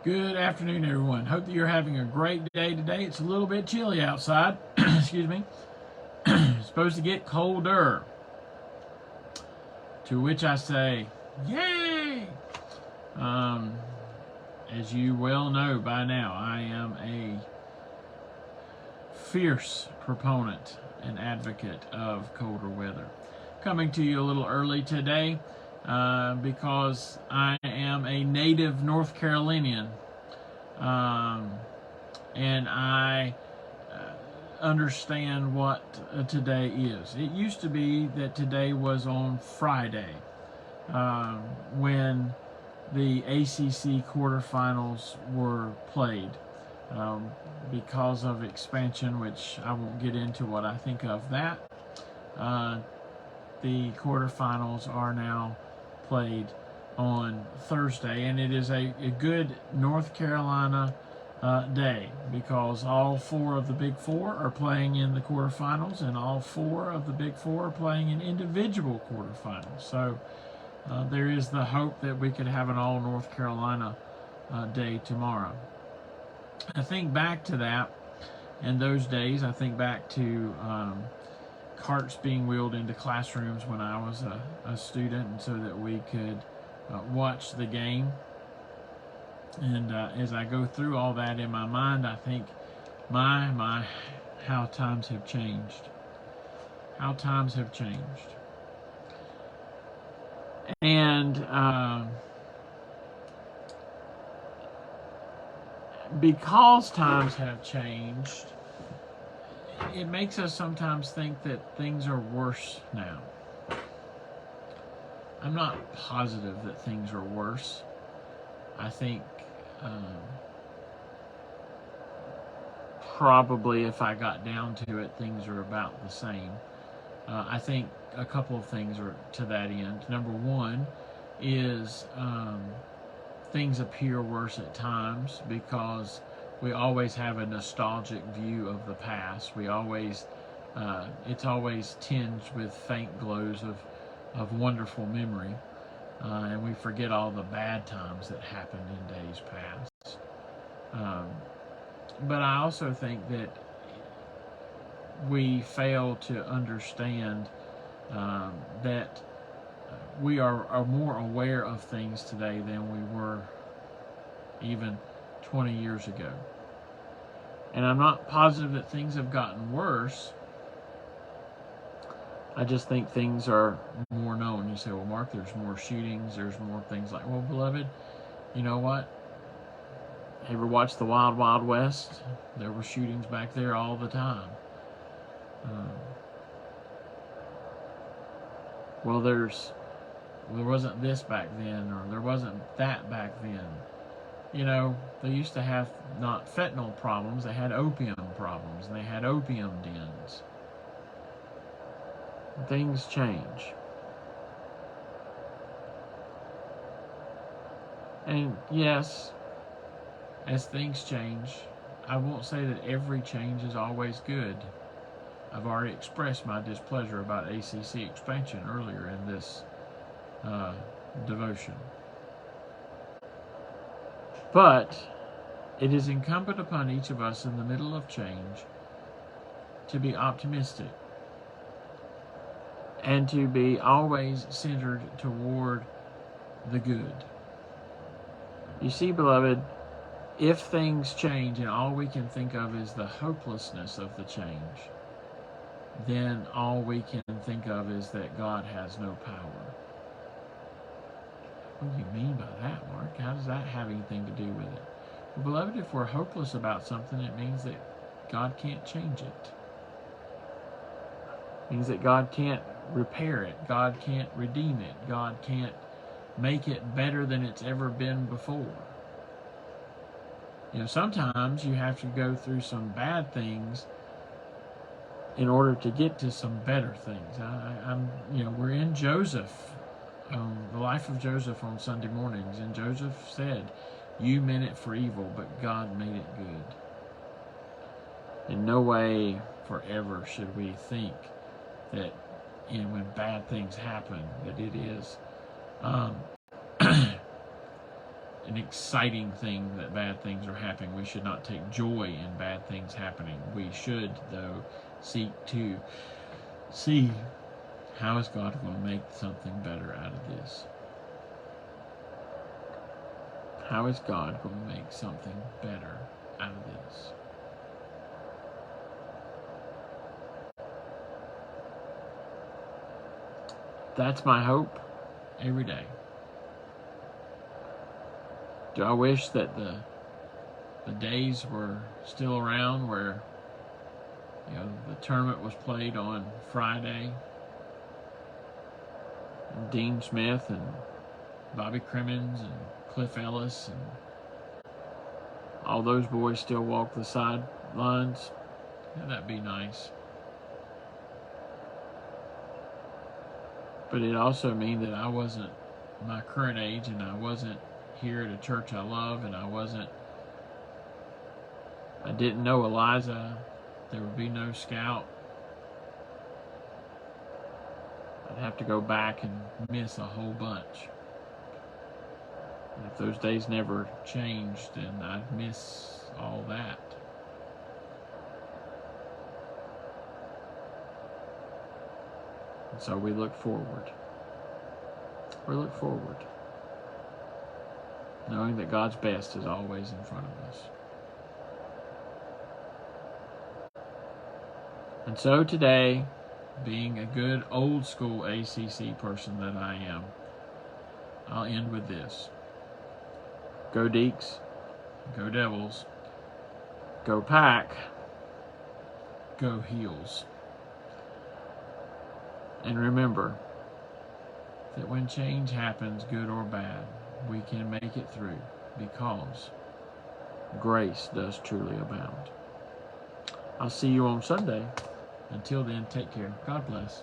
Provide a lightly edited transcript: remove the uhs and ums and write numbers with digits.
Good afternoon, everyone. Hope that you're having a great day today. It's a little bit chilly outside. Excuse me. It's supposed to get colder. To which I say, yay! Um, as you well know by now, I am a fierce proponent and advocate of colder weather. Coming to you a little early today because I am a native North Carolinian. And I understand what today is. It used to be that today was on Friday when the ACC quarterfinals were played. Because of expansion, which I won't get into what I think of that, the quarterfinals are now played on Thursday, and it is a good North Carolina day because all four of the Big Four are playing in the quarterfinals, and all four of the Big Four are playing in individual quarterfinals. So there is the hope that we could have an all North Carolina day tomorrow. I think back to that and those days. I think back to carts being wheeled into classrooms when I was a student, and so that we could watch the game. And as I go through all that in my mind, I think, my, how times have changed. How times have changed. And because times have changed, it makes us sometimes think that things are worse now. I'm not positive that things are worse. I think probably if I got down to it, things are about the same. I think a couple of things are to that end. Number one is things appear worse at times because we always have a nostalgic view of the past. We always, it's always tinged with faint glows of wonderful memory, and we forget all the bad times that happened in days past. But I also think that we fail to understand that we are more aware of things today than we were even 20 years ago. And I'm not positive that things have gotten worse. I just think things are more known. You say, well, Mark, there's more shootings, there's more things like, well, beloved, you know what? Ever watched the Wild Wild West? There were shootings back there all the time. Well, there wasn't this back then, or there wasn't that back then. You know, they used to have not fentanyl problems, they had opium problems, and they had opium dens. Things change. And yes, as things change, I won't say that every change is always good. I've already expressed my displeasure about ACC expansion earlier in this devotion. But it is incumbent upon each of us in the middle of change to be optimistic and to be always centered toward the good. You see, beloved, if things change and all we can think of is the hopelessness of the change, then all we can think of is that God has no power. What do you mean by that, Mark? How does that have anything to do with it? Well, beloved, if we're hopeless about something, it means that God can't change it. It means that God can't repair it. God can't redeem it. God can't make it better than it's ever been before. You know, sometimes you have to go through some bad things in order to get to some better things. We're in Joseph, the life of Joseph on Sunday mornings, and Joseph said, "You meant it for evil, but God made it good." In no way forever should we think that, when bad things happen, that it is an exciting thing that bad things are happening. We should not take joy in bad things happening. We should, though, seek to see how is God going to make something better out of this. How is God going to make something better out of this? That's my hope every day. Do I wish that the days were still around where, you know, the tournament was played on Friday, and Dean Smith and Bobby Crimmins and Cliff Ellis and all those boys still walk the sidelines? Yeah, that'd be nice. But it also means that I wasn't my current age, and I wasn't here at a church I love, and I didn't know Eliza. There would be no scout. I'd have to go back and miss a whole bunch. And if those days never changed, then I'd miss all that. And so we look forward. We look forward, knowing that God's best is always in front of us. And so today, being a good old school ACC person that I am, I'll end with this. Go Deeks, go Devils, go Pack, go Heels. And remember that when change happens, good or bad, we can make it through because grace does truly abound. I'll see you on Sunday. Until then, take care. God bless.